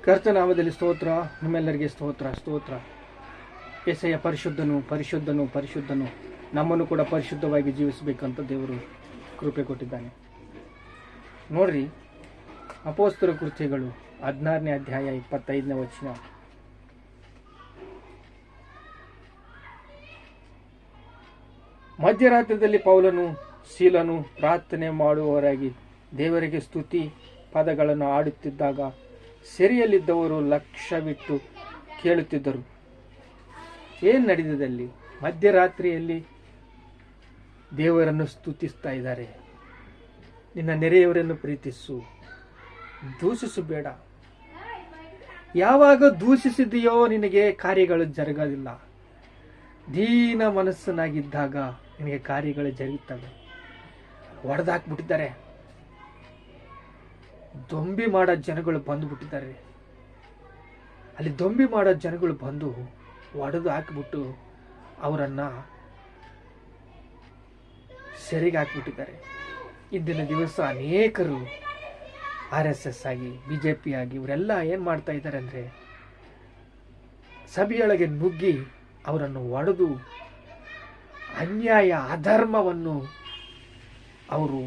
ಕರ್ತನಾಮದಲ್ಲಿ ಸ್ತೋತ್ರ. ನಿಮ್ಮೆಲ್ಲರಿಗೆ ಸ್ತೋತ್ರ ಸ್ತೋತ್ರ. ಯೆಸಯ್ಯ ಪರಿಶುದ್ಧನು ಪರಿಶುದ್ಧನು ಪರಿಶುದ್ಧನು. ನಮ್ಮನ್ನು ಕೂಡ ಪರಿಶುದ್ಧವಾಗಿ ಜೀವಿಸಬೇಕಂತ ದೇವರು ಕೃಪೆ ಕೊಟ್ಟಿದ್ದಾನೆ. ನೋಡ್ರಿ, ಅಪೊಸ್ತಲರ ಕೃತ್ಯಗಳು 16ನೇ ಅಧ್ಯಾಯ 25ನೇ ವಚನ. ಮಧ್ಯರಾತ್ರಿಯಲ್ಲಿ ಪೌಲನು ಸೀಲನು ಪ್ರಾರ್ಥನೆ ಮಾಡುವವರಾಗಿ ದೇವರಿಗೆ ಸ್ತುತಿ ಪದಗಳನ್ನು ಆಡುತ್ತಿದ್ದಾಗ ಸೆರೆಯಲ್ಲಿದ್ದವರು ಲಕ್ಷ್ಯವಿಟ್ಟು ಕೇಳುತ್ತಿದ್ದರು. ಏನು ನಡೆದಿದಲ್ಲಿ? ಮಧ್ಯರಾತ್ರಿಯಲ್ಲಿ ದೇವರನ್ನು ಸ್ತುತಿಸ್ತಾ ಇದ್ದಾರೆ. ನಿನ್ನ ನೆರೆಯವರನ್ನು ಪ್ರೀತಿಸು, ದೂಷಿಸಬೇಡ. ಯಾವಾಗ ದೂಷಿಸಿದೆಯೋ ನಿನಗೆ ಕಾರ್ಯಗಳು ಜರುಗೋದಿಲ್ಲ. ದೀನ ಮನಸ್ಸನ್ನಾಗಿದ್ದಾಗ ನಿನಗೆ ಕಾರ್ಯಗಳು ಜರುಗುತ್ತವೆ. ಹೊಡೆದಾಕ್ಬಿಟ್ಟಿದ್ದಾರೆ, ದೊಂಬಿ ಮಾಡೋ ಜನಗಳು ಬಂದುಬಿಟ್ಟಿದ್ದಾರೆ. ಅಲ್ಲಿ ದೊಂಬಿ ಮಾಡೋ ಜನಗಳು ಬಂದು ಒಡೆದು ಹಾಕಿಬಿಟ್ಟು ಅವರನ್ನು ಸೆರೆಗೆ ಹಾಕಿಬಿಟ್ಟಿದ್ದಾರೆ. ಇಂದಿನ ದಿವಸ ಅನೇಕರು RSS ಆಗಿ BJP ಆಗಿ ಇವರೆಲ್ಲ ಏನು ಮಾಡ್ತಾ ಇದ್ದಾರೆ ಅಂದರೆ, ಸಭೆಯೊಳಗೆ ನುಗ್ಗಿ ಅವರನ್ನು ಒಡೆದು ಅನ್ಯಾಯ ಅಧರ್ಮವನ್ನು ಅವರು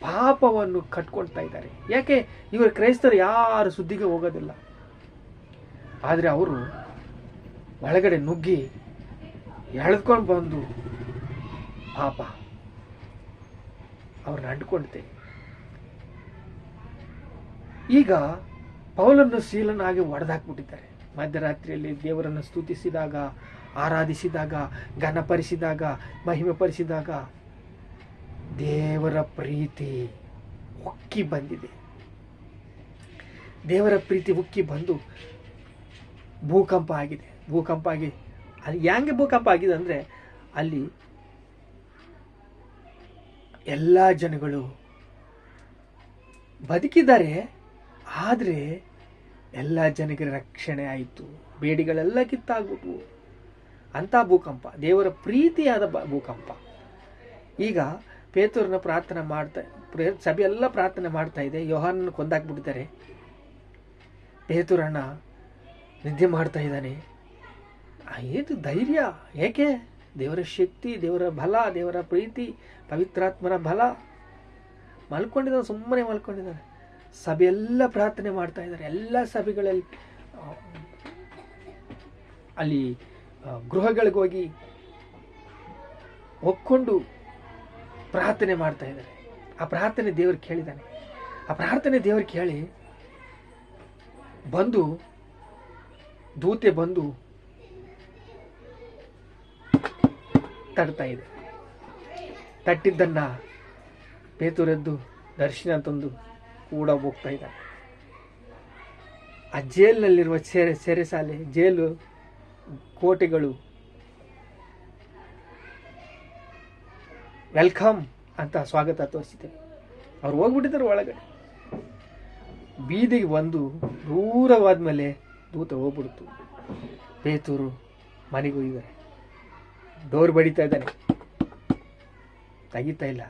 ಪಾಪವನ್ನು ಕಟ್ಕೊಳ್ತಾ ಇದ್ದಾರೆ. ಯಾಕೆ? ಇವರು ಕ್ರೈಸ್ತರು ಯಾರು ಸುದ್ದಿಗೆ ಹೋಗೋದಿಲ್ಲ. ಆದರೆ ಅವರು ಒಳಗಡೆ ನುಗ್ಗಿ ಎಳೆದುಕೊಂಡು ಬಂದು ಪಾಪ ಅವ್ರನ್ನ ಅಂಟ್ಕೊಳ್ತೆ. ಈಗ ಪೌಲನ್ನು ಸೀಲನಾಗಿ ಒಡೆದಾಕ್ಬಿಟ್ಟಿದ್ದಾರೆ. ಮಧ್ಯರಾತ್ರಿಯಲ್ಲಿ ದೇವರನ್ನು ಸ್ತುತಿಸಿದಾಗ, ಆರಾಧಿಸಿದಾಗ, ಘನಪರಿಸಿದಾಗ, ಮಹಿಮೆ ಪರಿಸಿದಾಗ ದೇವರ ಪ್ರೀತಿ ಉಕ್ಕಿ ಬಂದಿದೆ. ದೇವರ ಪ್ರೀತಿ ಉಕ್ಕಿ ಬಂದು ಭೂಕಂಪ ಆಗಿದೆ. ಭೂಕಂಪ ಆಗಿ ಅಲ್ಲಿ ಹೆಂಗೆ ಭೂಕಂಪ ಆಗಿದೆ ಅಂದರೆ, ಅಲ್ಲಿ ಎಲ್ಲ ಜನಗಳು ಬದುಕಿದ್ದಾರೆ, ಆದರೆ ಎಲ್ಲ ಜನರಿಗೆ ರಕ್ಷಣೆ ಆಯಿತು. ಬೇಡಿಗಳೆಲ್ಲ ಕಿತ್ತಾಗ್ಬಿಟ್ವು. ಅಂಥ ಭೂಕಂಪ, ದೇವರ ಪ್ರೀತಿಯಾದ ಭೂಕಂಪ. ಈಗ ಪೇತ್ರನ ಪ್ರಾರ್ಥನೆ ಮಾಡ್ತಾ, ಸಭೆಯೆಲ್ಲ ಪ್ರಾರ್ಥನೆ ಮಾಡ್ತಾ ಇದೆ. ಯೋಹಾನನ್ನು ಕೊಂದಾಕ್ಬಿಟ್ಟಿದ್ದಾರೆ. ಪೇತ್ರನ ನಿದ್ದೆ ಮಾಡ್ತಾ ಇದ್ದಾನೆ. ಏನು ಧೈರ್ಯ! ಏಕೆ? ದೇವರ ಶಕ್ತಿ, ದೇವರ ಬಲ, ದೇವರ ಪ್ರೀತಿ, ಪವಿತ್ರಾತ್ಮನ ಬಲ. ಮಲ್ಕೊಂಡಿದ್ದಾನೆ, ಸುಮ್ಮನೆ ಮಲ್ಕೊಂಡಿದ್ದಾನೆ. ಸಭೆಯೆಲ್ಲ ಪ್ರಾರ್ಥನೆ ಮಾಡ್ತಾ ಇದ್ದಾರೆ. ಎಲ್ಲ ಸಭೆಗಳಲ್ಲಿ ಅಲ್ಲಿ ಗೃಹಗಳಿಗೆ ಹೋಗಿ ಒಕ್ಕೊಂಡು ಪ್ರಾರ್ಥನೆ ಮಾಡ್ತಾ ಇದ್ದಾರೆ. ಆ ಪ್ರಾರ್ಥನೆ ದೇವರು ಕೇಳಿದ್ದಾನೆ. ಆ ಪ್ರಾರ್ಥನೆ ದೇವರು ಕೇಳಿ ಬಂದು ದೂತೆ ಬಂದು ತಡ್ತಾ ಇದೆ. ತಟ್ಟಿದ್ದನ್ನ ಪೇತುರೆದ್ದು ದರ್ಶನ ತಂದು ಕೂಡ ಹೋಗ್ತಾ ಇದ್ದಾನೆ. ಆ ಜೈಲಿನಲ್ಲಿರುವ ಸೆರೆಸಾಲೆ, ಜೈಲು ಕೋಟೆಗಳು ವೆಲ್ಕಮ್ ಅಂತ ಸ್ವಾಗತ ತೋರಿಸಿದ್ದೇವೆ. ಅವ್ರು ಹೋಗ್ಬಿಟ್ಟಿದ್ದಾರೆ ಒಳಗಡೆ. ಬೀದಿಗೆ ಬಂದು ದೂರವಾದ ಮೇಲೆ ದೂತ ಹೋಗ್ಬಿಡ್ತು. ಪೇತೂರು ಮನೆಗೆ ಹೋಗಿದ್ದಾರೆ. ಡೋರ್ ಬಡಿತಾ ಇದ್ದಾನೆ, ತೆಗಿತಾ ಇಲ್ಲ.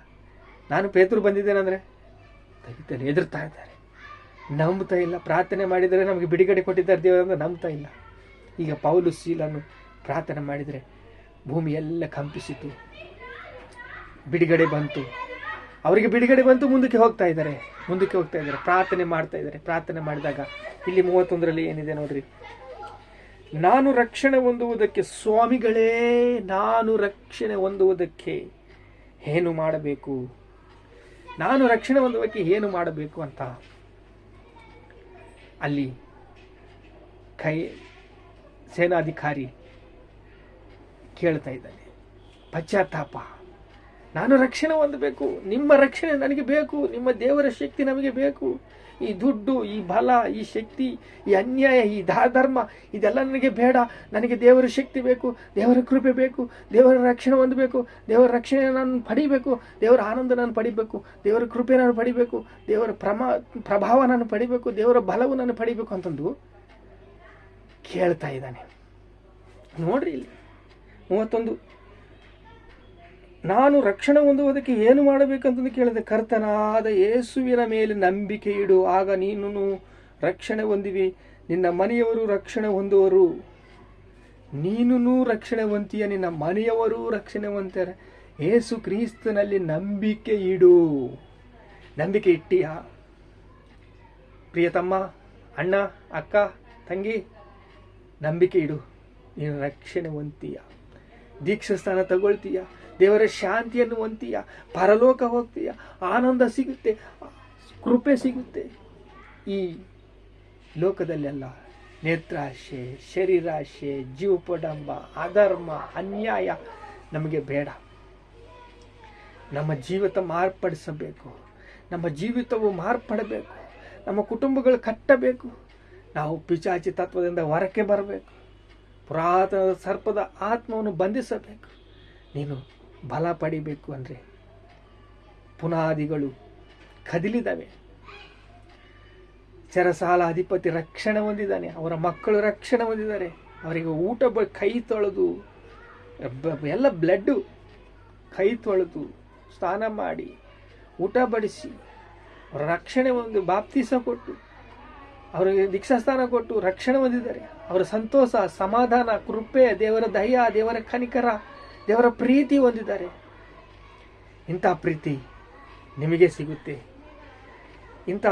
ನಾನು ಪೇತೂರು ಬಂದಿದ್ದೇನೆ ಅಂದರೆ ತೆಗಿತಾನೆ. ಎದುರ್ತಾ ಇದ್ದಾರೆ, ನಂಬ್ತಾ ಇಲ್ಲ. ಪ್ರಾರ್ಥನೆ ಮಾಡಿದರೆ ನಮಗೆ ಬಿಡುಗಡೆ ಕೊಟ್ಟಿದ್ದಾರೆ ದೇವರಂದ್ರೆ ನಂಬ್ತಾ ಇಲ್ಲ. ಈಗ ಪೌಲು ಸೀಲನು ಪ್ರಾರ್ಥನೆ ಮಾಡಿದರೆ ಭೂಮಿ ಎಲ್ಲ ಕಂಪಿಸಿತು, ಬಿಡುಗಡೆ ಬಂತು. ಅವರಿಗೆ ಬಿಡುಗಡೆ ಬಂತು. ಮುಂದಕ್ಕೆ ಹೋಗ್ತಾ ಇದ್ದಾರೆ. ಪ್ರಾರ್ಥನೆ ಮಾಡ್ತಾ ಇದ್ದಾರೆ. ಪ್ರಾರ್ಥನೆ ಮಾಡಿದಾಗ ಇಲ್ಲಿ 31ರಲ್ಲಿ ಏನಿದೆ ನೋಡ್ರಿ. ನಾನು ರಕ್ಷಣೆ ಹೊಂದುವುದಕ್ಕೆ, ಸ್ವಾಮಿಗಳೇ, ನಾನು ರಕ್ಷಣೆ ಹೊಂದುವುದಕ್ಕೆ ಏನು ಮಾಡಬೇಕು? ನಾನು ರಕ್ಷಣೆ ಹೊಂದುವುದಕ್ಕೆ ಏನು ಮಾಡಬೇಕು ಅಂತ ಅಲ್ಲಿ ಸೇನಾಧಿಕಾರಿ ಕೇಳ್ತಾ ಇದ್ದಾನೆ. ಪಶ್ಚಾತ್ತಾಪ. ನಾನು ರಕ್ಷಣೆ ಹೊಂದಬೇಕು, ನಿಮ್ಮ ರಕ್ಷಣೆ ನನಗೆ ಬೇಕು, ನಿಮ್ಮ ದೇವರ ಶಕ್ತಿ ನಮಗೆ ಬೇಕು. ಈ ದುಡ್ಡು, ಈ ಬಲ, ಈ ಶಕ್ತಿ, ಈ ಅನ್ಯಾಯ, ಈ ಧರ್ಮ ಇದೆಲ್ಲ ನನಗೆ ಬೇಡ. ನನಗೆ ದೇವರ ಶಕ್ತಿ ಬೇಕು, ದೇವರ ಕೃಪೆ ಬೇಕು, ದೇವರ ರಕ್ಷಣೆ ಹೊಂದಬೇಕು, ದೇವರ ರಕ್ಷಣೆ ನಾನು ಪಡಿಬೇಕು, ದೇವರ ಆನಂದ ನಾನು ಪಡಿಬೇಕು, ದೇವರ ಕೃಪೆ ನಾನು ಪಡಿಬೇಕು, ದೇವರ ಪ್ರಭಾವ ನಾನು ಪಡಿಬೇಕು, ದೇವರ ಬಲವು ನಾನು ಪಡಿಬೇಕು ಅಂತಂದು ಕೇಳ್ತಾ ಇದ್ದಾನೆ. ನೋಡ್ರಿ ಇಲ್ಲಿ 31. ನಾನು ರಕ್ಷಣೆ ಹೊಂದುವುದಕ್ಕೆ ಏನು ಮಾಡಬೇಕಂತಂದು ಕೇಳಿದೆ. ಕರ್ತನಾದ ಯೇಸುವಿನ ಮೇಲೆ ನಂಬಿಕೆ ಇಡು, ಆಗ ನೀನು ರಕ್ಷಣೆ ಹೊಂದಿವಿ, ನಿನ್ನ ಮನೆಯವರು ರಕ್ಷಣೆ ಹೊಂದುವರು. ನೀನು ರಕ್ಷಣೆ ಹೊಂತೀಯ, ನಿನ್ನ ಮನೆಯವರು ರಕ್ಷಣೆ ಹೊಂದ್ತಾರೆ. ಯೇಸು ಕ್ರಿಸ್ತನಲ್ಲಿ ನಂಬಿಕೆ ಇಡು. ನಂಬಿಕೆ ಇಟ್ಟೀಯ? ಪ್ರಿಯತಮ್ಮ, ಅಣ್ಣ, ಅಕ್ಕ, ತಂಗಿ, ನಂಬಿಕೆ ಇಡು. ನೀನು ರಕ್ಷಣೆ ಹೊಂತೀಯ, ದೀಕ್ಷಾಸ್ಥಾನ ತಗೊಳ್ತೀಯ, ದೇವರ ಶಾಂತಿಯನ್ನು ಹೊಂತೀಯ, ಪರಲೋಕ ಹೋಗ್ತೀಯ, ಆನಂದ ಸಿಗುತ್ತೆ, ಕೃಪೆ ಸಿಗುತ್ತೆ. ಈ ಲೋಕದಲ್ಲೆಲ್ಲ ನೇತ್ರಾಶೆ, ಶರೀರಾಶೆ, ಜೀವಪಡಂಬ, ಅಧರ್ಮ, ಅನ್ಯಾಯ ನಮಗೆ ಬೇಡ. ನಮ್ಮ ಜೀವಿತ ಮಾರ್ಪಡಿಸಬೇಕು. ನಮ್ಮ ಜೀವಿತವು ಮಾರ್ಪಡಬೇಕು. ನಮ್ಮ ಕುಟುಂಬಗಳು ಕಟ್ಟಬೇಕು. ನಾವು ಪಿಶಾಚಿ ತತ್ವದಿಂದ ಹೊರಕ್ಕೆ ಬರಬೇಕು. ಪುರಾತನ ಸರ್ಪದ ಆತ್ಮವನ್ನು ಬಂಧಿಸಬೇಕು. ನೀನು ಬಲ ಪಡಿಬೇಕು ಅಂದರೆ ಪುನಾದಿಗಳು ಕದಿಲಿದ್ದಾವೆ. ಚೆರಸಾಲ ಅಧಿಪತಿ ರಕ್ಷಣೆ ಹೊಂದಿದ್ದಾನೆ, ಅವರ ಮಕ್ಕಳು ರಕ್ಷಣೆ ಹೊಂದಿದ್ದಾರೆ. ಅವರಿಗೆ ಊಟ ಕೈ ತೊಳೆದು ಎಲ್ಲ ಬ್ಲಡ್ಡು ಕೈ ತೊಳೆದು ಸ್ನಾನ ಮಾಡಿ ಊಟ ಬಡಿಸಿ ಅವರ ರಕ್ಷಣೆ ಹೊಂದಿ ಬಾಪ್ತಿಸ ಕೊಟ್ಟು ಅವರಿಗೆ ದೀಕ್ಷಾಸ್ಥಾನ ಕೊಟ್ಟು ರಕ್ಷಣೆ ಹೊಂದಿದ್ದಾರೆ. ಅವರ ಸಂತೋಷ, ಸಮಾಧಾನ, ಕೃಪೆ, ದೇವರ ದಯ, ದೇವರ ಕನಿಕರ, ದೇವರ ಪ್ರೀತಿ ಹೊಂದಿದ್ದಾರೆ. ಇಂಥ ಪ್ರೀತಿ ನಿಮಗೆ ಸಿಗುತ್ತೆ. ಇಂಥ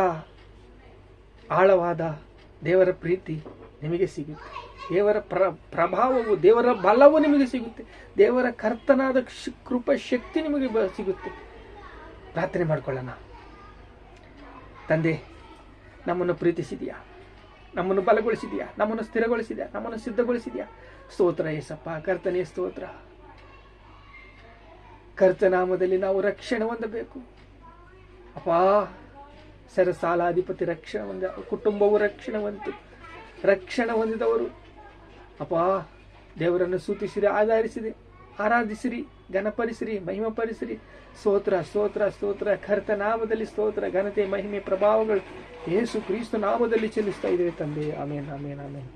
ಆಳವಾದ ದೇವರ ಪ್ರೀತಿ ನಿಮಗೆ ಸಿಗುತ್ತೆ. ದೇವರ ಪ್ರಭಾವವು, ದೇವರ ಬಲವು ನಿಮಗೆ ಸಿಗುತ್ತೆ. ದೇವರ ಕರ್ತನಾದ ಕೃಪಾ ಶಕ್ತಿ ನಿಮಗೆ ಸಿಗುತ್ತೆ. ಪ್ರಾರ್ಥನೆ ಮಾಡ್ಕೊಳ್ಳೋಣ. ತಂದೆ, ನಮ್ಮನ್ನು ಪ್ರೀತಿಸಿದೆಯಾ, ನಮ್ಮನ್ನು ಬಲಗೊಳಿಸಿದೆಯಾ, ನಮ್ಮನ್ನು ಸ್ಥಿರಗೊಳಿಸಿದೆಯಾ, ನಮ್ಮನ್ನು ಸಿದ್ಧಗೊಳಿಸಿದೆಯಾ. ಸ್ತೋತ್ರ ಏಸಪ್ಪ, ಕರ್ತನೇ ಸ್ತೋತ್ರ. ಕರ್ತನಾಮದಲ್ಲಿ ನಾವು ರಕ್ಷಣೆ ಹೊಂದಬೇಕು ಅಪ್ಪ. ಸೆರಸಾಲಾಧಿಪತಿ ರಕ್ಷಣೆ ಹೊಂದ, ಕುಟುಂಬವು ರಕ್ಷಣೆ ಹೊಂದಿದವರು ಅಪ್ಪ, ದೇವರನ್ನು ಸ್ತುತಿಸಿರಿ, ಆರಾಧಿಸಿರಿ, ಘನಪಡಿಸಿರಿ, ಮಹಿಮಪಡಿಸಿರಿ. ಸ್ತೋತ್ರ ಸ್ತೋತ್ರ ಸ್ತೋತ್ರ. ಕರ್ತನಾಮದಲ್ಲಿ ಸ್ತೋತ್ರ, ಘನತೆ, ಮಹಿಮೆ, ಪ್ರಭಾವಗಳು ಯೇಸು ಕ್ರಿಸ್ತ ನಾಮದಲ್ಲಿ ಚೆಲ್ಲಿಸ್ತಾ ಇದ್ದೇವೆ ತಂದೆ. ಆಮೇನ್, ಆಮೇನ್, ಆಮೇನ್.